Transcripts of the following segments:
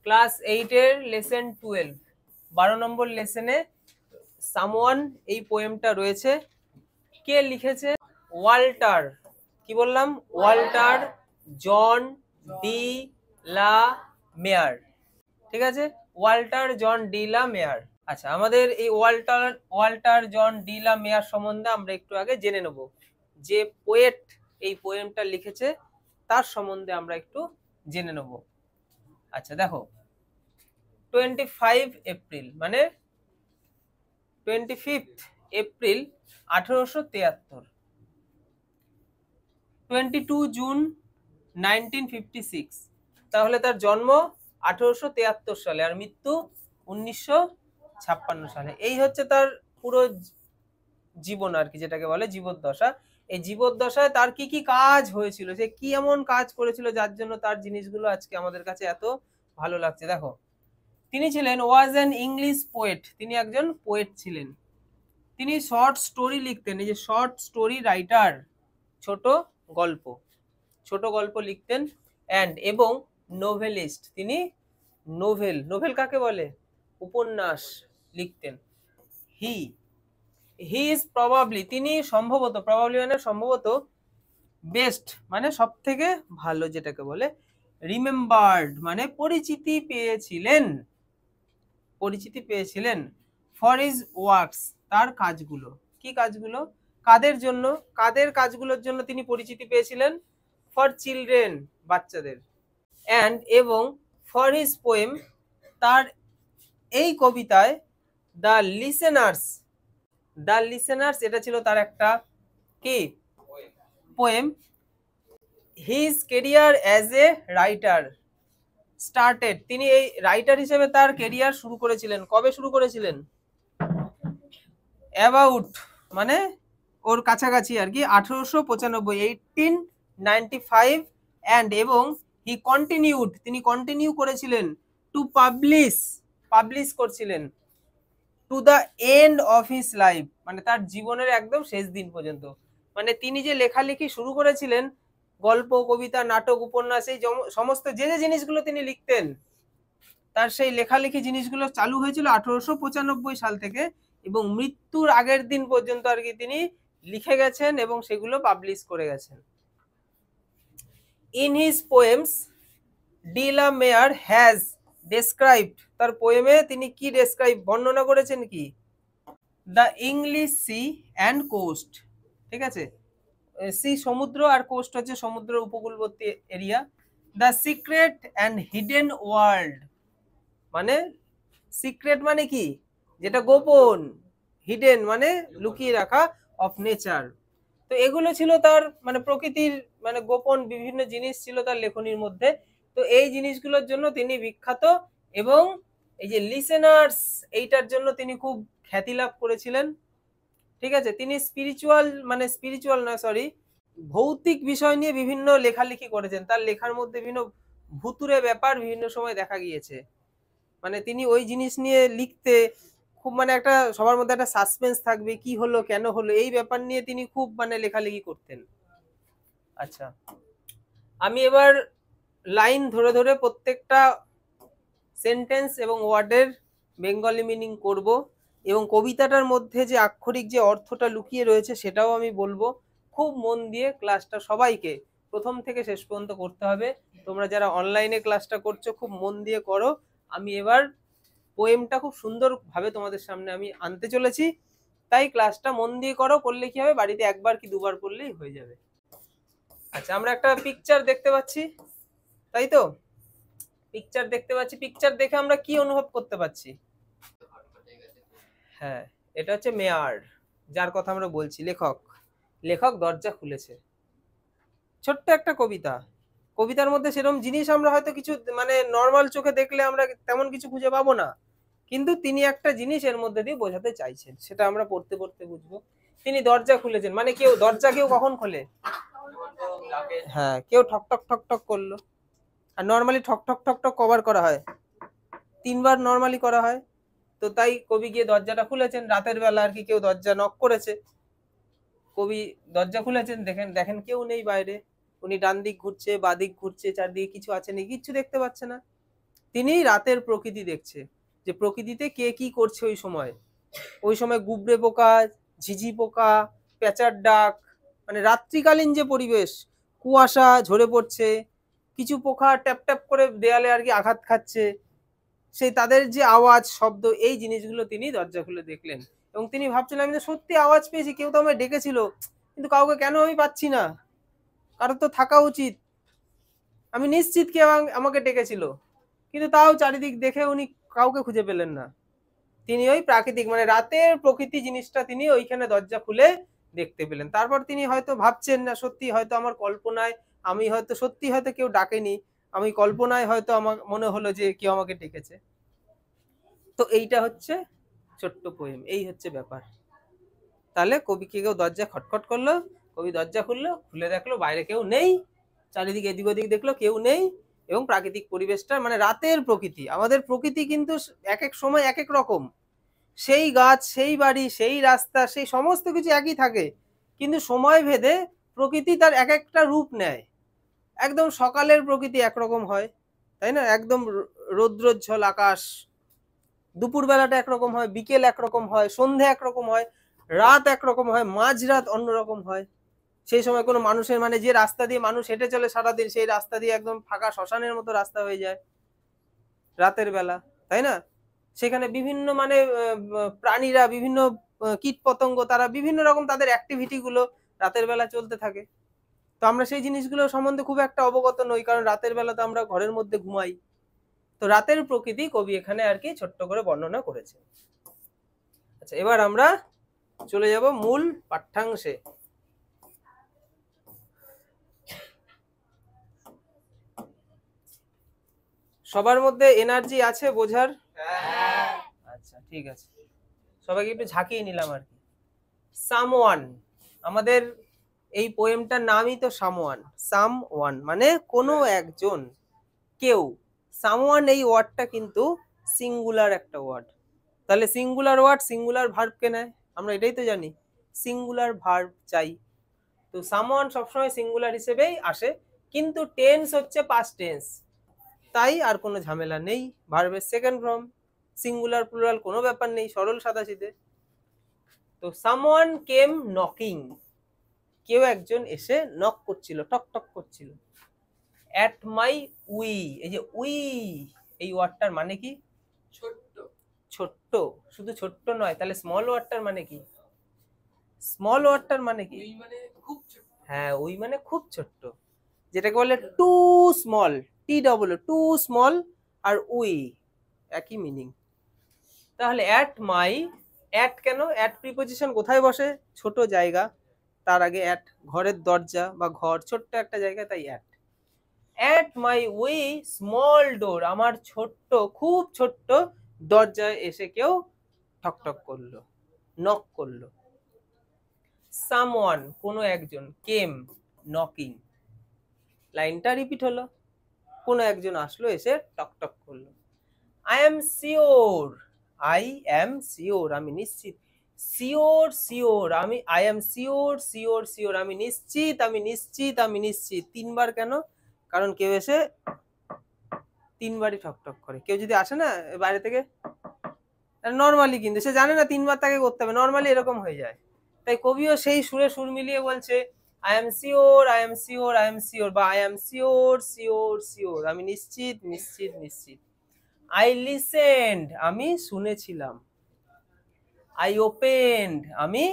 Class 8 এর lesson 12 12 নম্বর লেসনে someone এই পোয়েমটা রয়েছে। কে লিখেছে? ওয়াল্টার, কি বললাম, ওয়াল্টার জন ডি লা মেয়ার। ঠিক আছে, ওয়াল্টার জন ডি লা মেয়ার। আচ্ছা, আমাদের এই ওয়াল্টার জন ডি লা মেয়ার সম্বন্ধে আমরা একটু আগে জেনে নেব। যে পোয়েট এই পোয়েমটা লিখেছে তার সম্বন্ধে আমরা একটু জেনে নেব। আচ্ছা দেখো, 25 এপ্রিল মানে 25 এপ্রিল 1873, 22 জুন 1956, তাহলে তার জন্ম 1873 সালে আর মৃত্যু 1956 সালে। এই হচ্ছে তার পুরো জীবন আর কি, যেটাকে বলে জীবদ্দশা। এই জীবদ্দশায় তার কি কি কাজ হয়েছিল, সে কি এমন কাজ করেছিল যার জন্য তার জিনিসগুলো আজকে আমাদের কাছে এত ভালো লাগছে। দেখো, তিনি ছিলেন ওয়াজ অ্যান ইংলিশ পোয়েট, তিনি একজন পোয়েট ছিলেন। তিনি শর্ট স্টোরি লিখতেন, এই যে শর্ট স্টোরি রাইটার, ছোট গল্প, ছোট গল্প লিখতেন। এবং নোভেলিস্ট, তিনি নোভেল কাকে বলে? উপন্যাস লিখতেন। হি ইজ প্রবাবলি, তিনি সম্ভবত, প্রবাবলি মানে সম্ভবত, বেস্ট মানে সব থেকে ভালো যেটাকে বলে, রিমেম্বার্ড মানে পরিচিতি পেয়েছিলেন ফর হিজ ওয়ার্কস, তার কাজগুলো। কি কাজগুলো? কাদের জন্য, কাদের কাজগুলোর জন্য তিনি পরিচিতি পেয়েছিলেন? ফর চিলড্রেন, বাচ্চাদের। এবং ফর হিজ পোয়েম, তার এই কবিতায় দ্য লিসেনার্স এটা ছিল তার একটা কি poem. His career as a writer started, তিনি এই রাইটার হিসেবে তার কেরিয়ার শুরু করেছিলেন। কবে শুরু করেছিলেন? অ্যাবাউট মানে ওর কাছাকাছি আর কি, 1895, 1895। এবং তিনি কন্টিনিউ করেছিলেন টু পাবলিশ করছিলেন to the end of his life, মানে তার জীবনের একদম শেষ দিন পর্যন্ত। মানে তিনি যে লেখালেখি শুরু করেছিলেন, গল্প, কবিতা, নাটক, উপন্যাস, এই সমস্ত যে জিনিসগুলো তিনি লিখতেন, তার সেই লেখালেখি জিনিসগুলো চালু হয়েছিল 1895 সাল থেকে, এবং মৃত্যুর আগের দিন পর্যন্ত আর কি তিনি লিখে গেছেন এবং সেগুলো পাবলিশ করে গেছেন। In his poems de la mower has described, তার পোয়েমে তিনি কি বর্ণনা করেছেন? কি? The English sea and coast. ঠিক আছে, সি সমুদ্র আর কোস্ট হচ্ছে সমুদ্র উপকূলবর্তী area. The secret and hidden world, মানে সিক্রেট মানে কি? যেটা গোপন, হিডেন মানে লুকিয়ে রাখা, অফ নেচার। তো এগুলো ছিল তার মানে প্রকৃতির মানে গোপন বিভিন্ন জিনিস ছিল তার লেখনির মধ্যে। তো এই জিনিসগুলোর জন্য তিনি বিখ্যাত, এবং এই যে লিসেনার্স এইটার জন্য তিনি খুব খ্যাতি লাভ করেছিলেন। ঠিক আছে, তিনি স্পিরিচুয়াল না সরি ভৌতিক বিষয় নিয়ে বিভিন্ন লেখালেখি করেছেন। তার লেখার মধ্যে বিভিন্ন ভুতুরে ব্যাপার বিভিন্ন সময় দেখা গিয়েছে। মানে তিনি ওই জিনিস নিয়ে লিখতে খুব মানে একটা সবার মধ্যে একটা সাসপেন্স থাকবে, কি হলো কেন হলো, এই ব্যাপার নিয়ে তিনি খুব মানে লেখালেখি করতেন। আচ্ছা, আমি এবার লাইন ধরে ধরে প্রত্যেকটা সেন্টেন্স এবং ওয়ার্ডের বেঙ্গলি মিনিং করব, এবং কবিতাটার মধ্যে যে আক্ষরিক যে অর্থটা লুকিয়ে রয়েছে সেটাও আমি বলবো। খুব মন দিয়ে ক্লাসটা সবাইকে প্রথম থেকে শেষ পর্যন্ত করতে হবে। তোমরা যারা অনলাইনে ক্লাসটা করছো খুব মন দিয়ে করো। আমি এবার পোয়েমটা খুব সুন্দরভাবে তোমাদের সামনে আমি আনতে চলেছি, তাই ক্লাসটা মন দিয়ে করো। করলে কি হবে, বাড়িতে একবার কি দুবার পড়লেই হয়ে যাবে। আচ্ছা, আমরা একটা পিকচার দেখতে পাচ্ছি, তাই তো? পিকচার দেখতে পাচ্ছি, পিকচার দেখে আমরা কি অনুভব করতে পারছি? হ্যাঁ, এটা হচ্ছে মেয়ার, যার কথা আমরা বলছি। লেখক দরজা খুলেছে। ছোট্ট একটা কবিতা, কবিতার মধ্যে সেরকম জিনিস আমরা হয়তো কিছু মানে নর্মাল চোখে দেখলে আমরা তেমন কিছু খুঁজে পাবো না, কিন্তু তিনি একটা জিনিস এর মধ্যে দিয়ে বোঝাতে চাইছেন, সেটা আমরা পড়তে পড়তে বুঝবো। তিনি দরজা খুলেছেন মানে কেউ কখন খোলে? হ্যাঁ, কেউ ঠক ঠক ঠক ঠক করলো। আর নর্মালি ঠক ঠক ঠক ঠক কবার করা হয়? 3বার নর্মালি করা হয়। তো তাই কবি গিয়ে দরজাটা খুলেছেন, রাতের বেলা আর কি কেউ দরজা নক করেছে, কবি দরজা খুলেছেন, দেখেন কেউ নেই বাইরে। উনি ডান দিক ঘুরছে, বাঁ দিক ঘুরছে, চারদিকে কিছু আছে নাকি, কিচ্ছু দেখতে পাচ্ছে না। তিনি রাতের প্রকৃতি দেখছে, যে প্রকৃতিতে কে কি করছে ওই সময় গুবরে পোকা, ঝিঝি পোকা, পেঁচার ডাক, মানে রাত্রিকালীন যে পরিবেশ, কুয়াশা ঝরে পড়ছে, কিছু পোকা ট্যাপ ট্যাপ করে দেয়ালে আর কি আঘাত খাচ্ছে, সেই তাদের যে আওয়াজ শব্দ, এই জিনিসগুলো তিনি দরজা খুলে দেখলেন। এবং তিনি ভাবছিলেন আমি তো সত্যি আওয়াজ পেয়েছি, কেউ তো আমায় ডেকেছিল, কিন্তু কাউকে কেন আমি পাচ্ছি না, কারোর তো থাকা উচিত, আমি নিশ্চিত কেউ আমাকে ডেকেছিল, কিন্তু তাও চারিদিক দেখে উনি কাউকে খুঁজে পেলেন না। তিনি ওই প্রাকৃতিক মানে রাতের প্রকৃতি জিনিসটা তিনি ওইখানে দরজা খুলে দেখতে পেলেন। তারপর তিনি হয়তো ভাবছেন না সত্যি হয়তো আমার কল্পনায়, আমি হয়তো সত্যি হয়তো কেউ ডাকেনি, আমি কল্পনায় হয়তো আমার মনে হলো যে কেউ আমাকে ডেকেছে। তো এইটা হচ্ছে ছোট্ট পোয়েম, এই হচ্ছে ব্যাপার। তাহলে কবিকে কেউ দরজা খটখট করলো, কবি দরজা খুললো, খুলে দেখলো বাইরে কেউ নেই, চারিদিকে এদিক ওদিক দেখলো কেউ নেই, এবং প্রাকৃতিক পরিবেশটা মানে রাতের প্রকৃতি, আমাদের প্রকৃতি কিন্তু এক এক সময় এক এক রকম, সেই গাছ, সেই বাড়ি, সেই রাস্তা, সেই সমস্ত কিছু একই থাকে, কিন্তু সময় ভেদে প্রকৃতি তার এক একটা রূপ নেয়। একদম সকালের প্রকৃতি একরকম হয়, তাই না, একদম রৌদ্রোজ্জ্বল আকাশ, দুপুরবেলাটা একরকম হয়, বিকেল একরকম হয়, সন্ধে একরকম হয়, রাত একরকম হয়, মাঝরাত অন্যরকম হয়। সেই সময় কোনো মানুষের মানে যে রাস্তা দিয়ে মানুষ হেঁটে চলে সারাদিন, সেই রাস্তা দিয়ে একদম ফাঁকা শ্মশানের মতো রাস্তা হয়ে যায় রাতের বেলা, তাই না। সেখানে বিভিন্ন মানে প্রাণীরা, বিভিন্ন কীট পতঙ্গ, তারা বিভিন্ন রকম তাদের অ্যাক্টিভিটি গুলো রাতের বেলা চলতে থাকে। তো আমরা সেই জিনিসগুলো সম্বন্ধে খুব একটা অবগত নই, কারণ রাতের বেলা তো আমরা ঘরের মধ্যে ঘুমাই। তো রাতের প্রকৃতি কবি এখানে আর কি ছোট্ট করে বর্ণনা করেছে। আচ্ছা, এবার আমরা চলে যাব মূল পাঠ্যাংশে। সবার মধ্যে এনার্জি আছে বোঝার? আচ্ছা ঠিক আছে, সবাইকে একটু ঝাঁকিয়ে নিলাম আর কি। সামওয়ান, আমাদের এই পোয়েমটার নামই তো সামওয়ান। সামওয়ান মানে কোনো একজন, কেউ। সামওয়ান এই ওয়ার্ডটা কিন্তু সিঙ্গুলার একটা ওয়ার্ড। তাহলে সিঙ্গুলার ওয়ার্ড সিঙ্গুলার ভার্বকে নেয়, আমরা এটাই তো জানি, সিঙ্গুলার ভার্ব চাই। তো সামওয়ান সবসময় সিঙ্গুলার হিসেবেই আসে, কিন্তু টেন্স হচ্ছে পাস্ট টেন্স, তাই আর কোনো ঝামেলা নেই, ভার্বের সেকেন্ড ফর্ম, সিঙ্গুলার প্লুরাল কোনো ব্যাপার নেই, সরল সাদাসিধে। তো সামওয়ান কেম নকিং, কেউ একজন এসে নক করছিল, টক টক করছিল। অ্যাট মাই উই, এই যে উই এই ওয়ার্ডটার মানে কি? ছোট্ট। ছোট্ট, শুধু ছোট্ট নয়, তাহলে স্মল ওয়ার্ডটার মানে কি? স্মল ওয়ার্ডটার মানে কি? হ্যাঁ, উই মানে খুব ছোট্ট, যেটাকে বলে too small, T double too small, আর উই একই মিনিং। তাহলে অ্যাট মাই, অ্যাট কেন? অ্যাট প্রিপোজিশন কোথায় বসে? ছোট জায়গা, তার আগে অ্যাট, ঘরের দরজা বা ঘর ছোট্ট একটা জায়গা, তাই at. At my wee small door, আমার ছোট্ট খুব ছোট্ট দরজায় এসে কেউ ঠকঠক করলো, নক করলো। সামওয়ান কোনো একজন, কেম নকিং, লাইনটা রিপিট হলো, কোনো একজন আসলো এসে টকটক করলো। I am sure, I am sure আমি নিশ্চিত, শিওর শিওর আমি, I am sure sure sure আমি নিশ্চিত, আমি নিশ্চিত, আমি নিশ্চিত। তিনবার কেন? কারণ কেউ এসে তিনবারই ঠকঠক করে। কেউ যদি আসে না বাইরে থেকে নর্মালি, কিন্তু সে জানে না তিনবার তাকে করতে হবে, নর্মালি এরকম হয়ে যায়। তাই কবিও সেই সুরে সুর মিলিয়ে বলছে I am sure, I am sure, I am sure, বা I am sure sure sure আমি নিশ্চিত নিশ্চিত নিশ্চিত। আই লিসেন্ড আমি শুনেছিলাম, আই ওপেন্ড আমি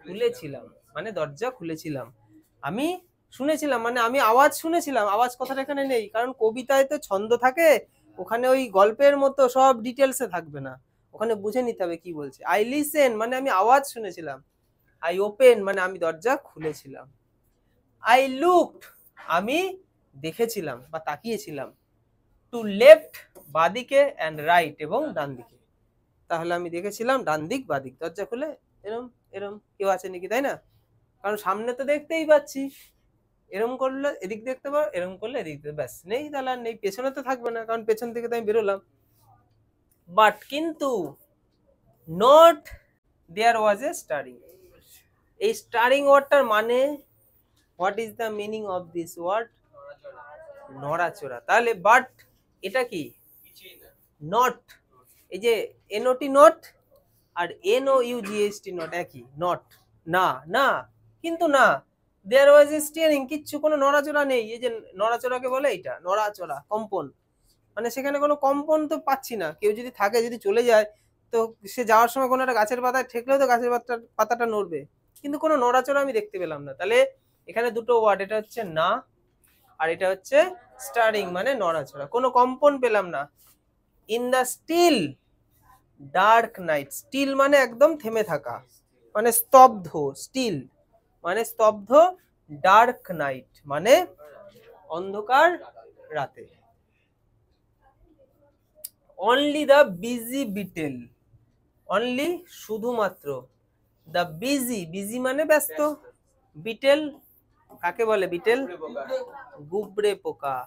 খুলেছিলাম, মানে দরজা খুলেছিলাম, আমি শুনেছিলাম মানে আমি আওয়াজ শুনেছিলাম। আওয়াজ কথাটা এখানে নেই, কারণ কবিতায় তো ছন্দ থাকে, ওখানে ওই গল্পের মতো সব ডিটেলসে থাকবে না, ওখানে বুঝে নিতে হবে কি বলছে। আই লিসেন মানে আমি আওয়াজ শুনেছিলাম, আই ওপেন মানে আমি দরজা খুলেছিলাম। আই লুকড আমি দেখেছিলাম বা তাকিয়েছিলাম, টু লেফট বাদিকে, অ্যান্ড রাইট এবং ডান দিকে। তাহলে আমি দেখেছিলাম ডান দিক বাদিক, দরজা খুলে এরম এরম কেউ আছে নাকি, তাই না, কারণ সামনে তো দেখতেই পাচ্ছি, এরম করলে এদিক দেখতে পাবো, এরম করলে এদিক দেখতে, ব্যাস নেই, তাহলে আর নেই, পেছনে তো থাকবে না, কারণ পেছন থেকে তো আমি বেরোলাম। বাট কিন্তু not there was a stirring, এই স্টারিং ওয়ার্ডটার মানে, what is the meaning of this word? নড়াচড়া। তাহলে বাট এটা কি? নট, এই যে এনওটি নট আর এনওইউজিএসটি নট একই, নট না, না কিন্তু না, দেয়ার ওয়াজ এ স্টিয়ারিং, কিচ্ছু কোনো নড়াচড়া নেই, এই যে নড়াচড়াকে বলে এটা নড়াচড়া, কম্পন, মানে সেখানে কোনো কম্পন তো পাচ্ছি না, কেউ যদি থাকে যদি চলে যায় তো সে যাওয়ার সময় কোনো একটা গাছের পাতায় ঠেকলেও তো গাছের পাতাটা নড়বে, কিন্তু কোনো নড়াচড়া আমি দেখতে পেলাম না। তাহলে এখানে দুটো ওয়ার্ড, এটা হচ্ছে না আর এটা হচ্ছে স্টারিং মানে নড়াচড়া, কোনো কম্পন পেলাম না। In the still dark night, still মানে একদম থেমে থাকা, মানে স্তব্ধ, স্টিল মানে স্তব্ধ, ডার্ক নাইট মানে অন্ধকার রাতে। Only the busy beetle, only শুধুমাত্র, দ্য বিজি, বিজি মানে ব্যস্ত, বিটেল কাকে বলে, বিটেল গুবরে পোকা,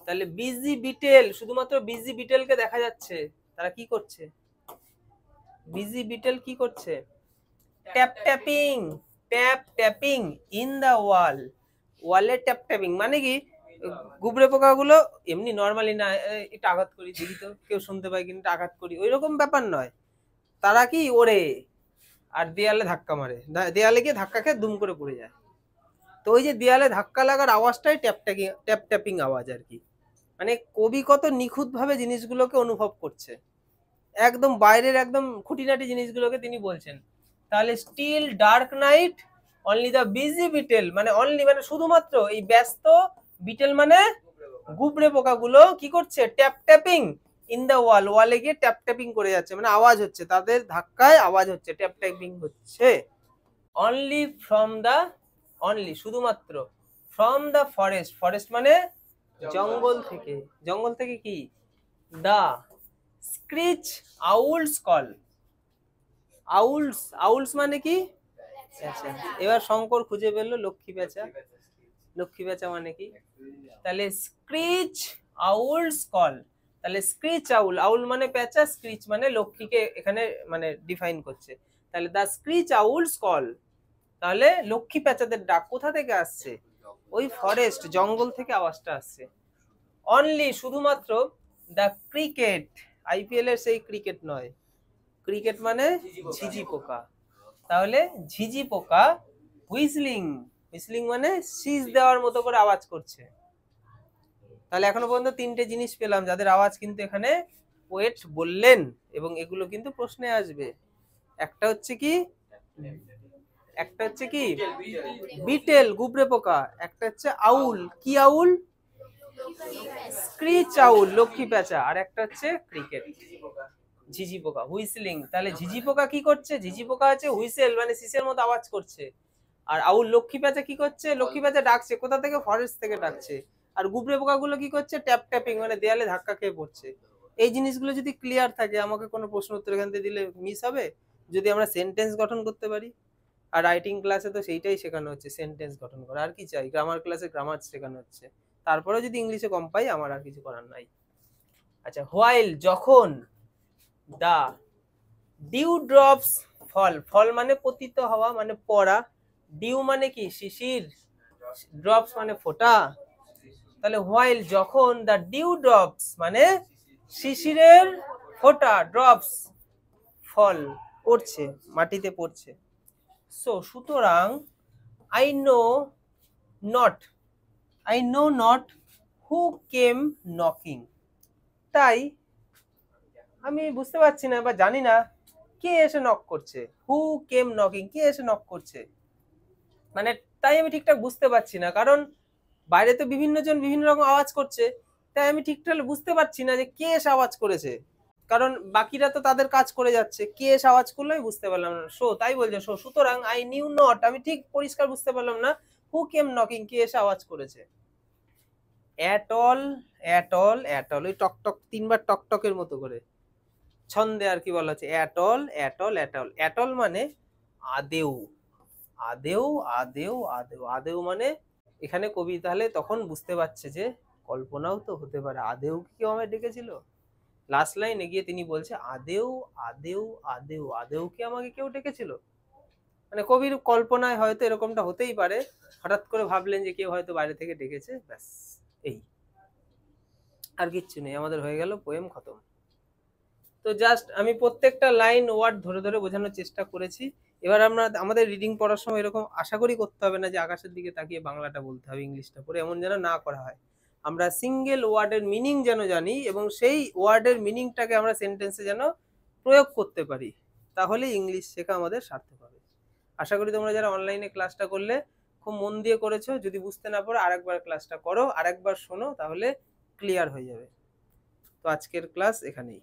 তাহলে বিজি বিটেল, শুধুমাত্র বিজি বিটেলকে দেখা যাচ্ছে, তারা কি করছে, বিজি বিটেল কি করছে, tap tapping, tap tapping in the wall, ওয়ালে ট্যাপ ট্যাপিং মানে কি, গুবরে পোকাগুলো এমনি নরমালি না একটু আঘাত করি দেখি তো কেউ শুনতে পায় কিন্তু আঘাত করি, ওই রকম ব্যাপার নয়, তারা কি ওরে আর দেয়ালে ধাক্কা মারে, দেয়ালে গিয়ে ধাক্কা খেয়ে দুম করে পড়ে যায়, তো ওই যে দেয়ালে ধাক্কা লাগার আওয়াজটাই ট্যাপ ট্যাপিং আওয়াজ আর কি। মানে কবি কত নিখুঁত ভাবে জিনিসগুলোকে অনুভব করছে, একদম বাইরের একদম খুঁটিনাটি জিনিসগুলোকে তিনি বলছেন। তাহলে still dark night, only the busy beetle মানে অনলি মানে শুধুমাত্র এই ব্যস্ত, বিটেল মানে গুবরে পোকাগুলো কি করছে, tap tapping in the wall, ওয়ালে গিয়ে ট্যাপ ট্যাপিং করে যাচ্ছে, মানে আওয়াজ হচ্ছে, তাদের ধাক্কায় আওয়াজ হচ্ছে, ট্যাপ ট্যাপিং হচ্ছে। অনলি ফ্রম দা, অনলি শুধুমাত্র, ফ্রম দা ফরেস্ট, ফরেস্ট মানে জঙ্গল থেকে, জঙ্গল থেকে কি, the screech owls call, owls, owls মানে কি, আচ্ছা এবার শঙ্কর খুঁজে পেলো লক্ষ্মী পেঁচা, লক্ষ্মী পেঁচা মানে কি, তাহলে স্ক্রিচ আউলস কল, তাহলে স্ক্রিচ আউল, আউল মানে পেঁচা, স্ক্রিচ মানে লক্ষ্মীকে এখানে মানে ডিফাইন করছে, তাহলে দা স্ক্রিচ আউলস কল, তাহলে লক্ষ্মী পেঁচাদের ডাক কোথা থেকে আসছে, ওই ফরেস্ট জঙ্গল থেকে আওয়াজটা আসছে। অনলি শুধুমাত্র, দা ক্রিকেট, আইপিএল এর সেই ক্রিকেট নয়, ক্রিকেট মানে ঝিঝি পোকা, তাহলে ঝিঝি পোকা হুইসলিং, হুইসলিং মানে শীষ দেওয়ার মতো করে আওয়াজ করছে। তাহলে এখনো পর্যন্ত তিনটে জিনিস পেলাম যাদের আওয়াজ কিন্তু এখানে পোয়েট বললেন, এবং এগুলো কিন্তু প্রশ্নে আসবে। একটা হচ্ছে কি, একটা হচ্ছে কি বিটেল গুবরে পোকা, একটা হচ্ছে আউল, কি আউল, স্ক্রিচ আউল লক্ষ্মী পেঁচা, আর একটা হচ্ছে ক্রিকেট ঝিঝি পোকা হুইসলিং। তাহলে ঝিঝি পোকা কি করছে, ঝিঝি পোকা আছে হুইসেল মানে শীষের মতো আওয়াজ করছে, আর আউল লক্ষ্মী পেঁচা কি করছে, লক্ষ্মী পেঁচা ডাকছে কোথা থেকে, ফরেস্ট থেকে ডাকছে, আর গুবরে পোকাগুলো কি করছে, ট্যাপ ট্যাপিং মানে দেয়ালে ধাক্কা খেয়ে পড়ছে। এই জিনিসগুলো যদি ক্লিয়ার থাকে, আমাকে কোনো প্রশ্ন উত্তর এখান থেকে দিলে মিস হবে, যদি আমরা সেন্টেন্স গঠন করতে পারি। আর রাইটিং ক্লাসে তো সেইটাই শেখানো হচ্ছে, সেন্টেন্স গঠন করা, আর কি চাই, গ্রামার ক্লাসে গ্রামার শেখানো হচ্ছে, তারপরে যদি ইংলিশে কম পাই আমার আর কিছু করার নাই। আচ্ছা, হোয়াইল যখন, দা ডিউ ড্রপস ফল, ফল মানে পতিত হওয়া মানে পড়া, ডিউ মানে কি শিশির, ড্রপস মানে ফোঁটা, তাহলে হোয়াইল যখন, দা ডিউ ড্রপস মানে শিশিরের ফোঁটা, ড্রপস ফল পড়ছে, মাটিতে পড়ছে। সো সুতরাং I know not, I know not who came knocking, তাই আমি বুঝতে পারছি না বা জানি না কে এসে নক করছে, হু কেম নকিং কে এসে নক করছে, মানে তাই আমি ঠিকঠাক বুঝতে পারছি না, কারণ বাইরে তো বিভিন্ন জন বিভিন্ন রকম আওয়াজ করছে, তাই আমি ঠিকঠাক বুঝতে পারছি না যে কে এসে আওয়াজ করেছে, কারণ বাকিরা তো তাদের কাজ করে যাচ্ছে, কে এসে আওয়াজ করলো আমি বুঝতে পারলাম না। সো তাই বলছে, সো সুতরাং আই নিউ নট, আমি ঠিক পরিষ্কার বুঝতে পারলাম না হু কেম নকিং কে এসে আওয়াজ করেছে। At all, at all, at all, ওই টকটক তিনবার টকটকের মতো করে ছন্দে আর কি বলা হচ্ছে, at all, at all, at all, at all মানে আদেও, আদেও, আদেও, আদেও, আদেও মানে এখানে কবি তাহলে তখন বুঝতে পারছে যে কল্পনাও তো হতে পারে, আদেও কি কেউ আমায় ডেকেছিল, লাস্ট লাইনে গিয়ে তিনি বলছে আদেও, আদেও, আদেও, আদেও কি আমাকে কেউ ডেকেছিল, মানে কবির কল্পনায় হয়তো এরকমটা হতেই পারে, হঠাৎ করে ভাবলেন যে কেউ হয়তো বাইরে থেকে ডেকেছে, ব্যাস এই। আর কিচ্ছু নেই, আমাদের হয়ে গেল পোয়েম খতম। তো জাস্ট আমি প্রত্যেকটা লাইন ওয়ার্ড ধরে ধরে বোঝানোর চেষ্টা করেছি। এবার আমরা আমাদের রিডিং পড়ার সময় এরকম আশা করি করতে হবে না যে আকাশের দিকে তাকিয়ে বাংলাটা বলতে হবে, ইংলিশটা পড়ে, এমন যেন না করা হয়। আমরা সিঙ্গেল ওয়ার্ডের মিনিং যেন জানি এবং সেই ওয়ার্ডের মিনিংটাকে আমরা সেন্টেন্সে যেন প্রয়োগ করতে পারি, তাহলে ইংলিশ শেখা আমাদের সার্থক হবে। আশা করি তোমরা যারা অনলাইনে ক্লাসটা করলে খুব মন দিয়ে করেছো। যদি বুঝতে না পারো আরেকবার ক্লাসটা করো, আরেকবার শোনো, তাহলে ক্লিয়ার হয়ে যাবে। তো আজকের ক্লাস এখানেই।